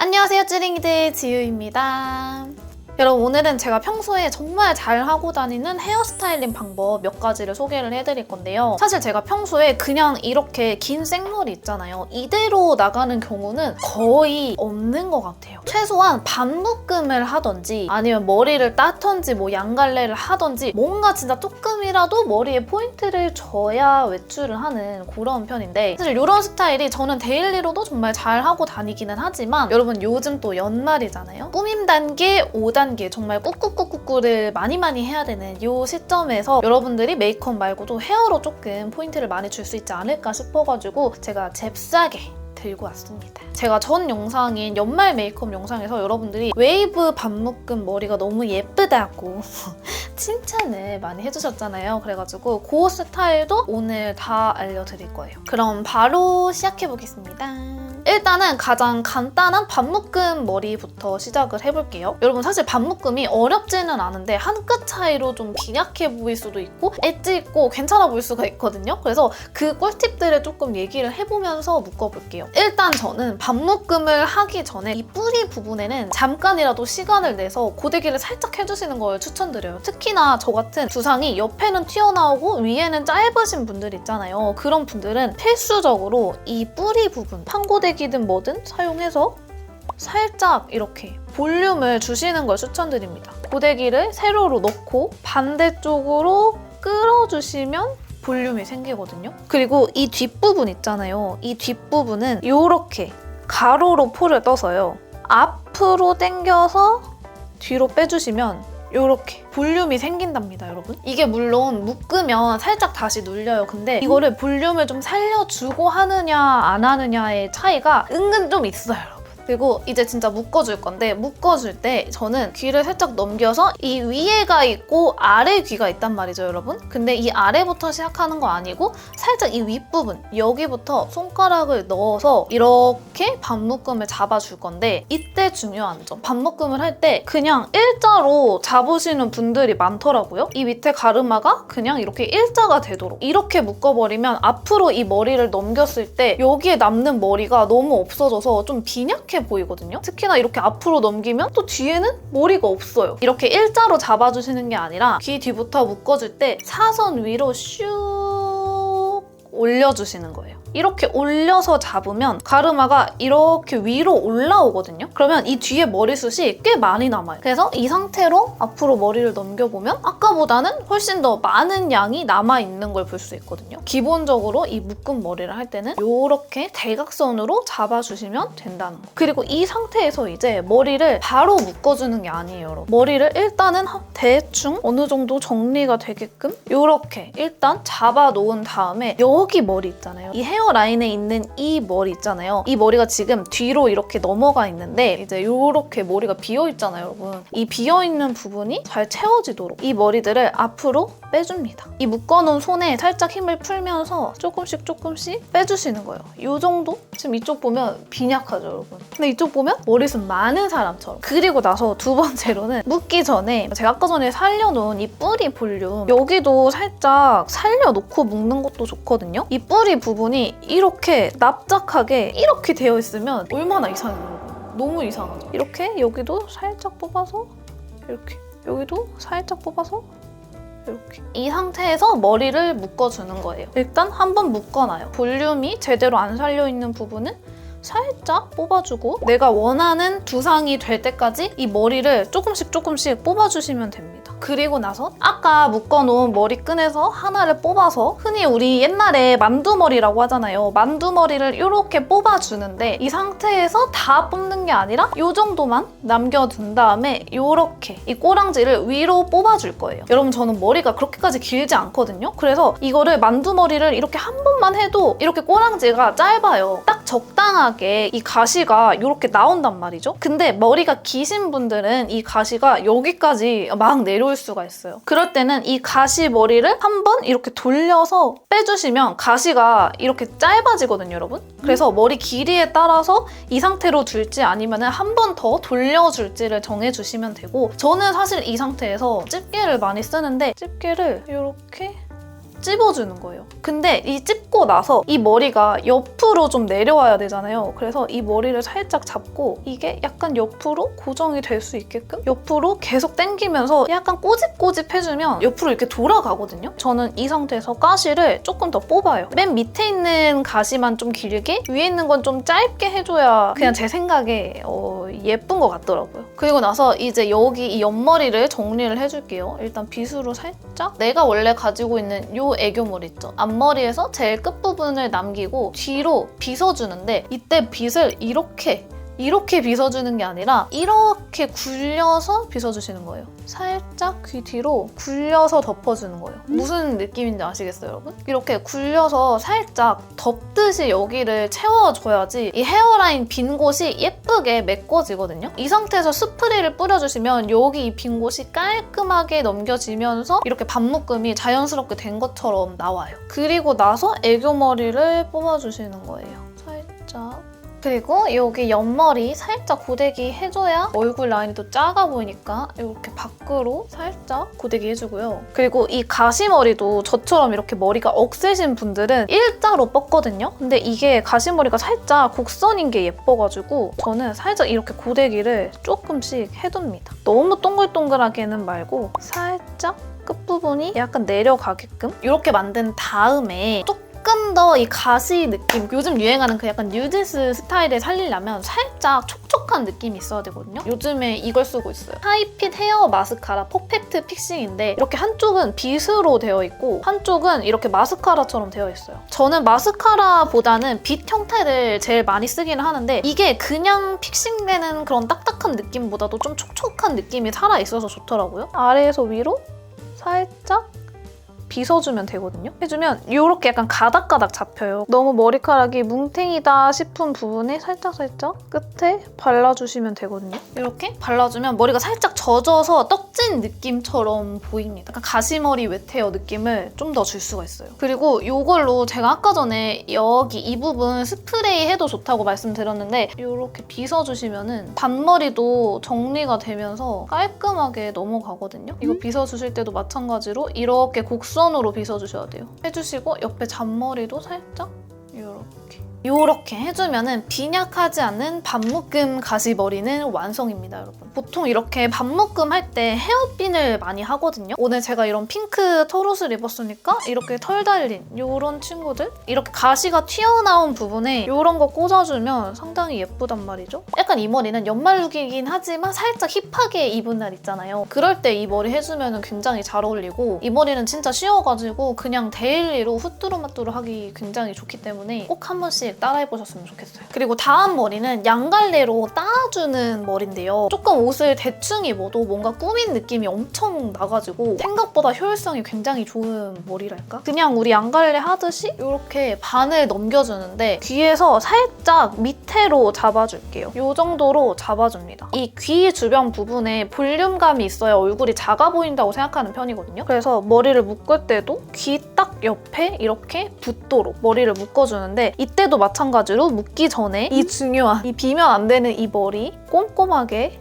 안녕하세요, 찌링이들 지유입니다. 여러분, 오늘은 제가 평소에 정말 잘 하고 다니는 헤어스타일링 방법 몇 가지를 소개를 해드릴 건데요. 사실 제가 평소에 그냥 이렇게 긴 생머리 있잖아요. 이대로 나가는 경우는 거의 없는 것 같아요. 최소한 반묶음을 하던지 아니면 머리를 따던지 뭐 양갈래를 하던지 뭔가 진짜 조금이라도 머리에 포인트를 줘야 외출을 하는 그런 편인데, 사실 이런 스타일이 저는 데일리로도 정말 잘 하고 다니기는 하지만 여러분, 요즘 또 연말이잖아요. 꾸밈 단계, 5단계 정말 꾹꾹꾹꾹꾹을 많이 해야 되는 이 시점에서 여러분들이 메이크업 말고도 헤어로 조금 포인트를 많이 줄 수 있지 않을까 싶어가지고 제가 잽싸게 들고 왔습니다. 제가 전 영상인 연말 메이크업 영상에서 여러분들이 웨이브 반묶음 머리가 너무 예쁘다고 칭찬을 많이 해주셨잖아요. 그래가지고 그 스타일도 오늘 다 알려드릴 거예요. 그럼 바로 시작해보겠습니다. 일단은 가장 간단한 반묶음 머리부터 시작을 해볼게요. 여러분, 사실 반묶음이 어렵지는 않은데 한 끗 차이로 좀 빈약해 보일 수도 있고 엣지 있고 괜찮아 보일 수가 있거든요. 그래서 그 꿀팁들을 조금 얘기를 해보면서 묶어볼게요. 일단 저는 반묶음을 하기 전에 이 뿌리 부분에는 잠깐이라도 시간을 내서 고데기를 살짝 해주시는 걸 추천드려요. 특히나 저 같은 두상이 옆에는 튀어나오고 위에는 짧으신 분들 있잖아요. 그런 분들은 필수적으로 이 뿌리 부분, 판고데기든 뭐든 사용해서 살짝 이렇게 볼륨을 주시는 걸 추천드립니다. 고데기를 세로로 넣고 반대쪽으로 끌어주시면 볼륨이 생기거든요. 그리고 이 뒷부분 있잖아요. 이 뒷부분은 이렇게 가로로 포를 떠서요. 앞으로 당겨서 뒤로 빼주시면 이렇게 볼륨이 생긴답니다, 여러분. 이게 물론 묶으면 살짝 다시 눌려요. 근데 이거를 볼륨을 좀 살려주고 하느냐 안 하느냐의 차이가 은근 좀 있어요, 여러분. 그리고 이제 진짜 묶어줄 건데, 묶어줄 때 저는 귀를 살짝 넘겨서 이 위에가 있고 아래 귀가 있단 말이죠, 여러분. 근데 이 아래부터 시작하는 거 아니고 살짝 이 윗부분, 여기부터 손가락을 넣어서 이렇게 반묶음을 잡아줄 건데, 이때 중요한 점, 반묶음을 할 때 그냥 일자로 잡으시는 분들이 많더라고요. 이 밑에 가르마가 그냥 이렇게 일자가 되도록 이렇게 묶어버리면 앞으로 이 머리를 넘겼을 때 여기에 남는 머리가 너무 없어져서 좀 빈약해 보이거든요. 특히나 이렇게 앞으로 넘기면 또 뒤에는 머리가 없어요. 이렇게 일자로 잡아주시는 게 아니라 귀 뒤부터 묶어줄 때 사선 위로 슉 올려주시는 거예요. 이렇게 올려서 잡으면 가르마가 이렇게 위로 올라오거든요. 그러면 이 뒤에 머리숱이 꽤 많이 남아요. 그래서 이 상태로 앞으로 머리를 넘겨보면 아까보다는 훨씬 더 많은 양이 남아있는 걸 볼 수 있거든요. 기본적으로 이 묶은 머리를 할 때는 이렇게 대각선으로 잡아주시면 된다는 거. 그리고 이 상태에서 이제 머리를 바로 묶어주는 게 아니에요, 여러분. 머리를 일단은 대충 어느 정도 정리가 되게끔 이렇게 일단 잡아놓은 다음에 여기 머리 있잖아요. 이 헤어라인에 있는 이 머리 있잖아요. 이 머리가 지금 뒤로 이렇게 넘어가 있는데 이제 이렇게 머리가 비어있잖아요, 여러분. 이 비어있는 부분이 잘 채워지도록 이 머리들을 앞으로 빼줍니다. 이 묶어놓은 손에 살짝 힘을 풀면서 조금씩 빼주시는 거예요. 이 정도? 지금 이쪽 보면 빈약하죠, 여러분. 근데 이쪽 보면 머리숱 많은 사람처럼. 그리고 나서 두 번째로는 묶기 전에 제가 아까 전에 살려놓은 이 뿌리 볼륨, 여기도 살짝 살려놓고 묶는 것도 좋거든요. 이 뿌리 부분이 이렇게 납작하게 이렇게 되어 있으면 얼마나 이상해요, 여러분. 너무 이상하죠. 이렇게 여기도 살짝 뽑아서 이렇게, 여기도 살짝 뽑아서 이렇게. 이 상태에서 머리를 묶어주는 거예요. 일단 한번 묶어놔요. 볼륨이 제대로 안 살려있는 부분은 살짝 뽑아주고 내가 원하는 두상이 될 때까지 이 머리를 조금씩 뽑아주시면 됩니다. 그리고 나서 아까 묶어놓은 머리끈에서 하나를 뽑아서, 흔히 우리 옛날에 만두머리라고 하잖아요. 만두머리를 이렇게 뽑아주는데 이 상태에서 다 뽑는 게 아니라 이 정도만 남겨둔 다음에 이렇게 이 꼬랑지를 위로 뽑아줄 거예요. 여러분, 저는 머리가 그렇게까지 길지 않거든요. 그래서 이거를 만두머리를 이렇게 한 번만 해도 이렇게 꼬랑지가 짧아요. 딱 적당하게 이 가시가 이렇게 나온단 말이죠. 근데 머리가 기신 분들은 이 가시가 여기까지 막 내려올 수가 있어요. 그럴 때는 이 가시 머리를 한번 이렇게 돌려서 빼주시면 가시가 이렇게 짧아지거든요, 여러분. 그래서 머리 길이에 따라서 이 상태로 둘지 아니면 한 번 더 돌려줄지를 정해주시면 되고, 저는 사실 이 상태에서 집게를 많이 쓰는데 집게를 이렇게 찝어주는 거예요. 근데 이 찝고 나서 이 머리가 옆으로 좀 내려와야 되잖아요. 그래서 이 머리를 살짝 잡고 이게 약간 옆으로 고정이 될 수 있게끔 옆으로 계속 당기면서 약간 꼬집꼬집해주면 옆으로 이렇게 돌아가거든요. 저는 이 상태에서 가시를 조금 더 뽑아요. 맨 밑에 있는 가시만 좀 길게, 위에 있는 건 좀 짧게 해줘야 그냥 제 생각에 예쁜 것 같더라고요. 그리고 나서 이제 여기 이 옆머리를 정리를 해줄게요. 일단 빗으로 살짝 내가 원래 가지고 있는 이 애교물 있죠? 앞머리에서 제일 끝부분을 남기고 뒤로 빗어주는데 이때 빗을 이렇게 빗어주는 게 아니라 이렇게 굴려서 빗어주시는 거예요. 살짝 귀 뒤로 굴려서 덮어주는 거예요. 무슨 느낌인지 아시겠어요, 여러분? 이렇게 굴려서 살짝 덮듯이 여기를 채워줘야지 이 헤어라인 빈 곳이 예쁘게 메꿔지거든요. 이 상태에서 스프레이를 뿌려주시면 여기 이 빈 곳이 깔끔하게 넘겨지면서 이렇게 반묶음이 자연스럽게 된 것처럼 나와요. 그리고 나서 애교머리를 뽑아주시는 거예요. 살짝. 그리고 여기 옆머리 살짝 고데기 해줘야 얼굴 라인이 또 작아 보이니까 이렇게 밖으로 살짝 고데기 해주고요. 그리고 이 가시머리도 저처럼 이렇게 머리가 억세신 분들은 일자로 뻗거든요. 근데 이게 가시머리가 살짝 곡선인 게 예뻐가지고 저는 살짝 이렇게 고데기를 조금씩 해둡니다. 너무 동글동글하게는 말고 살짝 끝부분이 약간 내려가게끔 이렇게 만든 다음에 조금 더 이 가시 느낌, 요즘 유행하는 그 약간 뉴디스 스타일을 살리려면 살짝 촉촉한 느낌이 있어야 되거든요. 요즘에 이걸 쓰고 있어요. 하이핏 헤어 마스카라 퍼펙트 픽싱인데 이렇게 한쪽은 빗으로 되어 있고 한쪽은 이렇게 마스카라처럼 되어 있어요. 저는 마스카라보다는 빗 형태를 제일 많이 쓰기는 하는데 이게 그냥 픽싱되는 그런 딱딱한 느낌보다도 좀 촉촉한 느낌이 살아있어서 좋더라고요. 아래에서 위로 살짝 빗어주면 되거든요. 해주면 이렇게 약간 가닥가닥 잡혀요. 너무 머리카락이 뭉탱이다 싶은 부분에 살짝살짝 끝에 발라주시면 되거든요. 이렇게 발라주면 머리가 살짝 젖어서 떡진 느낌처럼 보입니다. 약간 가시머리 웨트헤어 느낌을 좀 더 줄 수가 있어요. 그리고 이걸로 제가 아까 전에 여기 이 부분 스프레이 해도 좋다고 말씀드렸는데 이렇게 빗어주시면 반머리도 정리가 되면서 깔끔하게 넘어가거든요. 이거 빗어주실 때도 마찬가지로 이렇게 곡선으로 빗어주셔야 돼요. 해주시고 옆에 잔머리도 살짝 이렇게 해주면 빈약하지 않은 반묶음 가시머리는 완성입니다, 여러분. 보통 이렇게 반묶음 할 때 헤어핀을 많이 하거든요. 오늘 제가 이런 핑크 털옷을 입었으니까 이렇게 털 달린 이런 친구들, 이렇게 가시가 튀어나온 부분에 이런 거 꽂아주면 상당히 예쁘단 말이죠. 약간 이 머리는 연말룩이긴 하지만 살짝 힙하게 입은 날 있잖아요. 그럴 때 이 머리 해주면 굉장히 잘 어울리고 이 머리는 진짜 쉬워가지고 그냥 데일리로 후뚜루마뚜루 하기 굉장히 좋기 때문에 꼭 한 번씩 따라해보셨으면 좋겠어요. 그리고 다음 머리는 양갈래로 따주는 머리인데요. 조금 옷을 대충 입어도 뭔가 꾸민 느낌이 엄청 나가지고 생각보다 효율성이 굉장히 좋은 머리랄까? 그냥 우리 양갈래 하듯이 이렇게 반을 넘겨주는데 귀에서 살짝 밑으로 잡아줄게요. 이 정도로 잡아줍니다. 이 귀 주변 부분에 볼륨감이 있어야 얼굴이 작아 보인다고 생각하는 편이거든요. 그래서 머리를 묶을 때도 귀 딱 옆에 이렇게 붙도록 머리를 묶어주는데 이때도 마찬가지로 묶기 전에 이 중요한, 이 비면 안 되는 이 머리 꼼꼼하게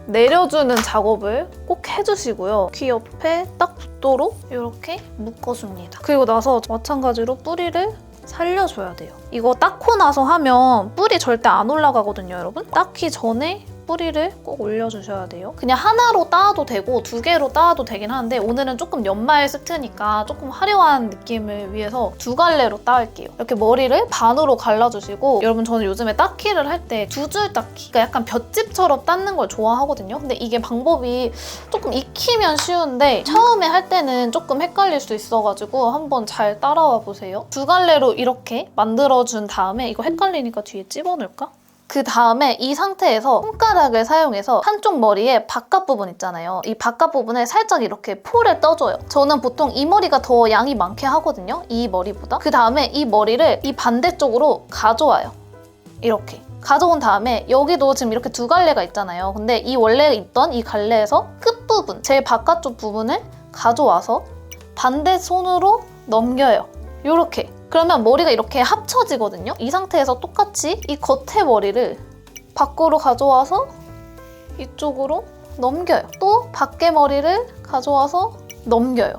내려주는 작업을 꼭 해주시고요. 귀 옆에 딱 붙도록 이렇게 묶어줍니다. 그리고 나서 마찬가지로 뿌리를 살려줘야 돼요. 이거 닦고 나서 하면 뿔이 절대 안 올라가거든요, 여러분. 닦기 전에 뿌리를 꼭 올려주셔야 돼요. 그냥 하나로 따도 되고 2개로 따도 되긴 하는데 오늘은 조금 연말 세트니까 조금 화려한 느낌을 위해서 2갈래로 따을게요. 이렇게 머리를 반으로 갈라주시고 여러분 저는 요즘에 닦기를 할 때 2줄 닦기, 그러니까 약간 볏짚처럼 닦는 걸 좋아하거든요. 근데 이게 방법이 조금 익히면 쉬운데 처음에 할 때는 조금 헷갈릴 수 있어가지고 한번 잘 따라와 보세요. 2갈래로 이렇게 만들어준 다음에 이거 헷갈리니까 뒤에 집어넣을까? 그 다음에 이 상태에서 손가락을 사용해서 한쪽 머리에 바깥 부분 있잖아요. 이 바깥 부분에 살짝 이렇게 폴을 떠줘요. 저는 보통 이 머리가 더 양이 많게 하거든요. 이 머리보다. 그 다음에 이 머리를 이 반대쪽으로 가져와요. 이렇게. 가져온 다음에 여기도 지금 이렇게 2갈래가 있잖아요. 근데 이 원래 있던 이 갈래에서 끝부분, 제일 바깥쪽 부분을 가져와서 반대 손으로 넘겨요. 이렇게. 그러면 머리가 이렇게 합쳐지거든요. 이 상태에서 똑같이 이 겉에 머리를 밖으로 가져와서 이쪽으로 넘겨요. 또 밖에 머리를 가져와서 넘겨요.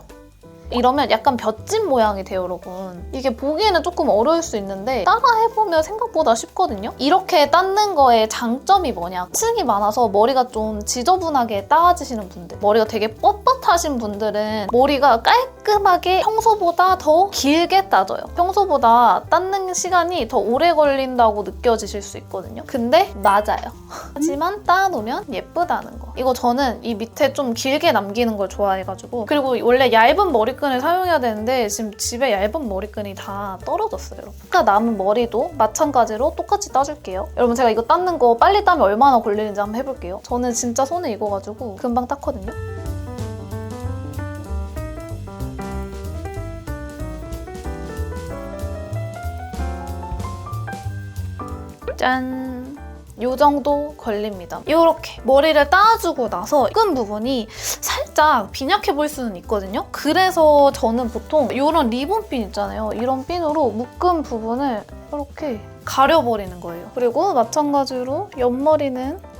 이러면 약간 볏짚 모양이 돼요, 여러분. 이게 보기에는 조금 어려울 수 있는데 따라해보면 생각보다 쉽거든요. 이렇게 닦는 거에 장점이 뭐냐? 층이 많아서 머리가 좀 지저분하게 따지시는 분들, 머리가 되게 뻣뻣하신 분들은 머리가 깔끔하게 평소보다 더 길게 따져요. 평소보다 닦는 시간이 더 오래 걸린다고 느껴지실 수 있거든요. 근데 맞아요. 하지만 따놓으면 예쁘다는 거. 이거 저는 이 밑에 좀 길게 남기는 걸 좋아해가지고, 그리고 원래 얇은 머리끈을 사용해야 되는데 지금 집에 얇은 머리끈이 다 떨어졌어요, 여러분. 아까 남은 머리도 마찬가지로 똑같이 따줄게요. 여러분, 제가 이거 닦는 거 빨리 따면 얼마나 걸리는지 한번 해볼게요. 저는 진짜 손에 익어가지고 금방 닦거든요. 짠! 요 정도 걸립니다. 이렇게 머리를 따주고 나서 끈 부분이 살짝 빈약해 보일 수는 있거든요. 그래서 저는 보통 이런 리본핀 있잖아요. 이런 핀으로 묶은 부분을 이렇게 가려버리는 거예요. 그리고 마찬가지로 옆머리는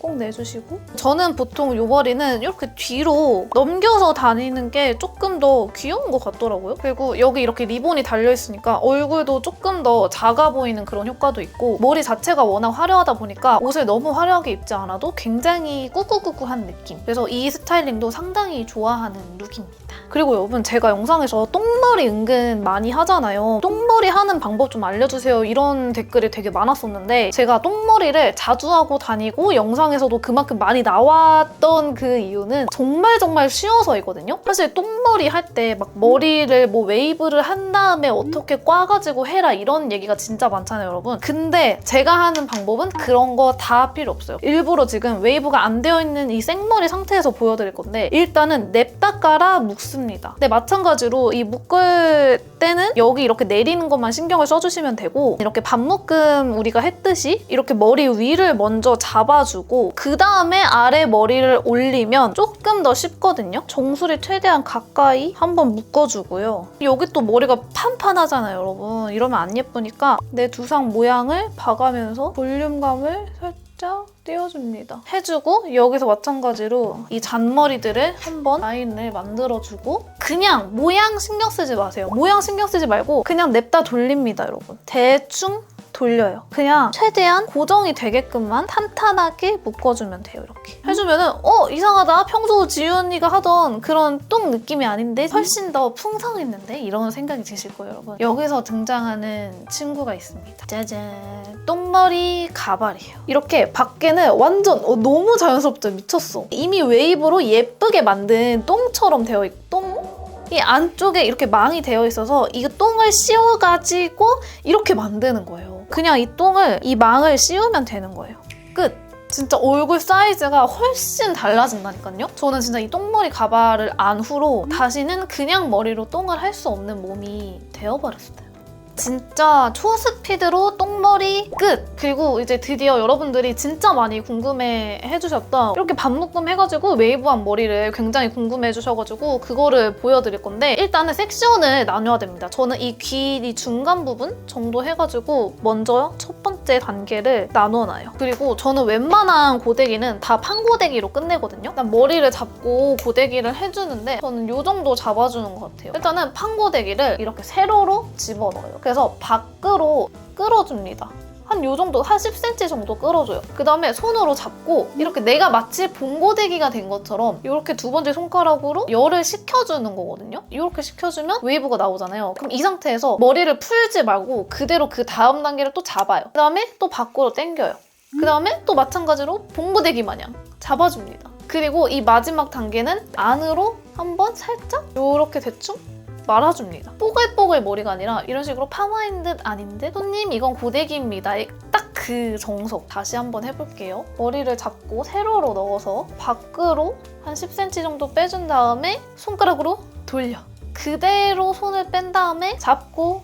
꼭 내주시고, 저는 보통 이 머리는 이렇게 뒤로 넘겨서 다니는 게 조금 더 귀여운 것 같더라고요. 그리고 여기 이렇게 리본이 달려있으니까 얼굴도 조금 더 작아 보이는 그런 효과도 있고, 머리 자체가 워낙 화려하다 보니까 옷을 너무 화려하게 입지 않아도 굉장히 꾸꾸꾸꾸한 느낌. 그래서 이 스타일링도 상당히 좋아하는 룩입니다. 그리고 여러분, 제가 영상에서 똥머리 은근 많이 하잖아요. 똥머리 하는 방법 좀 알려주세요, 이런 댓글이 되게 많았었는데, 제가 똥머리를 자주 하고 다니고 영상에서도 그만큼 많이 나왔던 그 이유는 정말 쉬워서이거든요. 사실 똥머리 할 때 막 머리를 뭐 웨이브를 한 다음에 어떻게 꽈가지고 해라 이런 얘기가 진짜 많잖아요, 여러분. 근데 제가 하는 방법은 그런 거 다 필요 없어요. 일부러 지금 웨이브가 안 되어 있는 이 생머리 상태에서 보여드릴 건데, 일단은 냅다 깔아 묶습니다. 근데 마찬가지로 이 묶을 때는 여기 이렇게 내리는 것만 신경을 써주시면 되고, 이렇게 반묶음 우리가 했듯이 이렇게 머리 위를 먼저 잡아주고 그 다음에 아래 머리를 올리면 조금 더 쉽거든요. 정수리 최대한 가까이 한번 묶어주고요. 여기 또 머리가 판판하잖아요, 여러분. 이러면 안 예쁘니까 내 두상 모양을 봐가면서 볼륨감을 살짝 띄워줍니다. 해주고 여기서 마찬가지로 이 잔머리들을 한번 라인을 만들어주고, 그냥 모양 신경 쓰지 마세요. 모양 신경 쓰지 말고 그냥 냅다 돌립니다, 여러분. 대충 돌려요. 그냥 최대한 고정이 되게끔만 탄탄하게 묶어주면 돼요. 이렇게 해주면은 이상하다, 평소 지유 언니가 하던 그런 똥 느낌이 아닌데 훨씬 더 풍성했는데, 이런 생각이 드실 거예요, 여러분. 여기서 등장하는 친구가 있습니다. 짜잔! 똥머리 가발이에요. 이렇게 밖에는 완전 너무 자연스럽죠? 미쳤어. 이미 웨이브로 예쁘게 만든 똥처럼 되어 있고, 이 안쪽에 이렇게 망이 되어 있어서 이 똥을 씌워가지고 이렇게 만드는 거예요. 그냥 이 망을 씌우면 되는 거예요. 끝! 진짜 얼굴 사이즈가 훨씬 달라진다니까요? 저는 진짜 이 똥머리 가발을 안 후로 다시는 그냥 머리로 똥을 할 수 없는 몸이 되어버렸어요. 진짜 초스피드로 똥머리 끝! 그리고 이제 드디어 여러분들이 진짜 많이 궁금해 해주셨던 이렇게 반묶음 해가지고 웨이브한 머리를 굉장히 궁금해 해주셔가지고 그거를 보여드릴 건데, 일단은 섹션을 나눠야 됩니다. 저는 이 귀 중간 부분 정도 해가지고 먼저 첫 번째 단계를 나눠놔요. 그리고 저는 웬만한 고데기는 다 판고데기로 끝내거든요. 일단 머리를 잡고 고데기를 해주는데 저는 이 정도 잡아주는 것 같아요. 일단은 판고데기를 이렇게 세로로 집어넣어요. 그래서 밖으로 끌어줍니다. 한 요 정도, 한 10cm 정도 끌어줘요. 그 다음에 손으로 잡고 이렇게 내가 마치 봉고데기가 된 것처럼 이렇게 두 번째 손가락으로 열을 식혀주는 거거든요. 이렇게 식혀주면 웨이브가 나오잖아요. 그럼 이 상태에서 머리를 풀지 말고 그대로 그 다음 단계를 또 잡아요. 그 다음에 또 밖으로 당겨요. 그 다음에 또 마찬가지로 봉고데기 마냥 잡아줍니다. 그리고 이 마지막 단계는 안으로 한번 살짝 이렇게 대충 말아줍니다. 뽀글뽀글 머리가 아니라 이런 식으로 파마인 듯 아닌 듯, 손님 이건 고데기입니다, 딱 그 정석. 다시 한번 해볼게요. 머리를 잡고 세로로 넣어서 밖으로 한 10cm 정도 빼준 다음에 손가락으로 돌려. 그대로 손을 뺀 다음에 잡고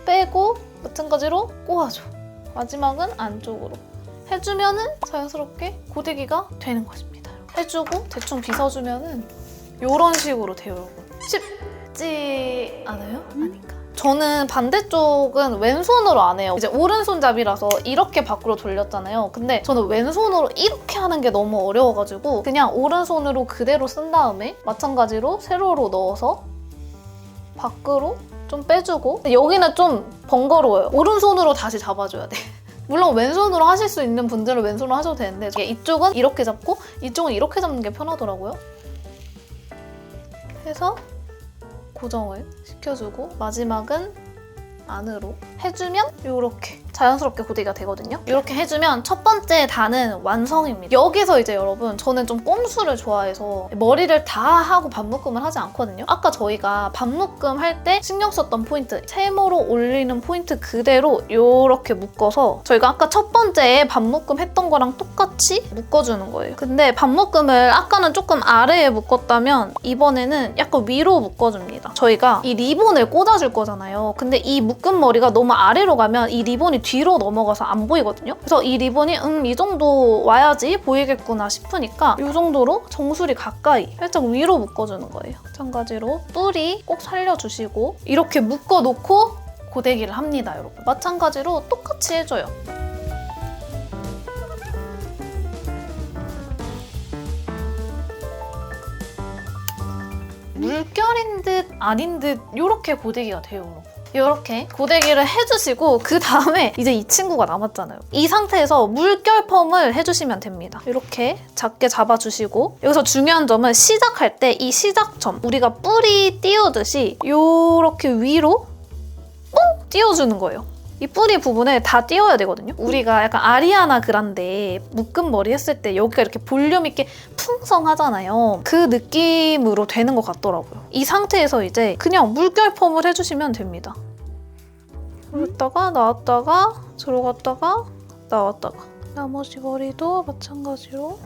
빼고 마찬가지로 꼬아줘. 마지막은 안쪽으로 해주면은 자연스럽게 고데기가 되는 것입니다. 해주고 대충 빗어주면은 이런 식으로 돼요, 여러분. 쉽지 않아요? 아닌가? 저는 반대쪽은 왼손으로 안 해요. 이제 오른손잡이라서 이렇게 밖으로 돌렸잖아요. 근데 저는 왼손으로 이렇게 하는 게 너무 어려워가지고 그냥 오른손으로 그대로 쓴 다음에 마찬가지로 세로로 넣어서 밖으로 좀 빼주고, 여기는 좀 번거로워요. 오른손으로 다시 잡아줘야 돼. 물론 왼손으로 하실 수 있는 분들은 왼손으로 하셔도 되는데 이쪽은 이렇게 잡고 이쪽은 이렇게 잡는 게 편하더라고요. 해서 고정을 시켜주고 마지막은 안으로 해주면 이렇게 자연스럽게 고데기가 되거든요. 이렇게 해주면 첫 번째 단은 완성입니다. 여기서 이제 여러분, 저는 좀 꼼수를 좋아해서 머리를 다 하고 반묶음을 하지 않거든요. 아까 저희가 반묶음 할 때 신경 썼던 포인트, 세모로 올리는 포인트 그대로 이렇게 묶어서 저희가 아까 첫 번째 반묶음 했던 거랑 똑같이 묶어주는 거예요. 근데 반묶음을 아까는 조금 아래에 묶었다면 이번에는 약간 위로 묶어줍니다. 저희가 이 리본을 꽂아줄 거잖아요. 근데 이 묶은 머리가 너무 아래로 가면 이 리본이 뒤로 넘어가서 안 보이거든요. 그래서 이 리본이 이 정도 와야지 보이겠구나 싶으니까 이 정도로 정수리 가까이 살짝 위로 묶어주는 거예요. 마찬가지로 뿌리 꼭 살려주시고 이렇게 묶어놓고 고데기를 합니다, 여러분. 마찬가지로 똑같이 해줘요. 물결인 듯 아닌 듯 이렇게 고데기가 돼요, 여러분. 이렇게 고데기를 해주시고 그 다음에 이제 이 친구가 남았잖아요. 이 상태에서 물결 펌을 해주시면 됩니다. 이렇게 작게 잡아주시고 여기서 중요한 점은 시작할 때 이 시작점, 우리가 뿌리 띄우듯이 이렇게 위로 뽕 띄워주는 거예요. 이 뿌리 부분을 다 띄워야 되거든요. 우리가 약간 아리아나 그란데 묶은 머리 했을 때 여기가 이렇게 볼륨 있게 풍성하잖아요. 그 느낌으로 되는 것 같더라고요. 이 상태에서 이제 그냥 물결 펌을 해주시면 됩니다. 들어갔다가 나왔다가 들어갔다가 나왔다가 나머지 머리도 마찬가지로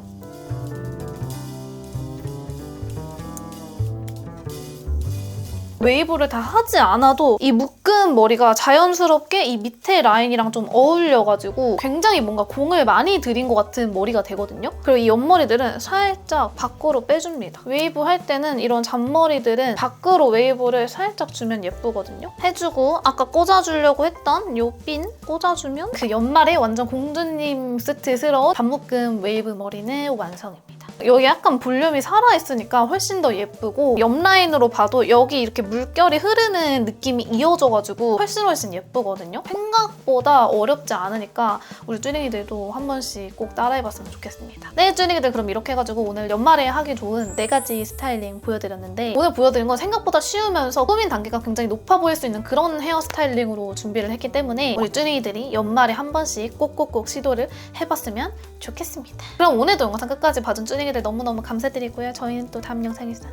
웨이브를 다 하지 않아도 이 묶은 머리가 자연스럽게 이 밑에 라인이랑 좀 어울려가지고 굉장히 뭔가 공을 많이 들인 것 같은 머리가 되거든요. 그리고 이 옆머리들은 살짝 밖으로 빼줍니다. 웨이브 할 때는 이런 잔머리들은 밖으로 웨이브를 살짝 주면 예쁘거든요. 해주고 아까 꽂아주려고 했던 이 핀 꽂아주면 그 연말에 완전 공주님 스트스러운 반묶음 웨이브 머리는 완성입니다. 여기 약간 볼륨이 살아있으니까 훨씬 더 예쁘고 옆 라인으로 봐도 여기 이렇게 물결이 흐르는 느낌이 이어져가지고 훨씬 예쁘거든요. 생각보다 어렵지 않으니까 우리 쭈닝이들도 한 번씩 꼭 따라해봤으면 좋겠습니다. 네, 쭈닝이들 그럼 이렇게 해가지고 오늘 연말에 하기 좋은 4가지 스타일링 보여드렸는데 오늘 보여드린 건 생각보다 쉬우면서 꾸민 단계가 굉장히 높아 보일 수 있는 그런 헤어 스타일링으로 준비를 했기 때문에 우리 쭈닝이들이 연말에 한 번씩 꼭꼭꼭 시도를 해봤으면 좋겠습니다. 그럼 오늘도 영상 끝까지 봐준 쭈닝이들 너무너무 감사드리고요. 저희는 또 다음 영상에서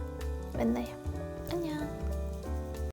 만나요.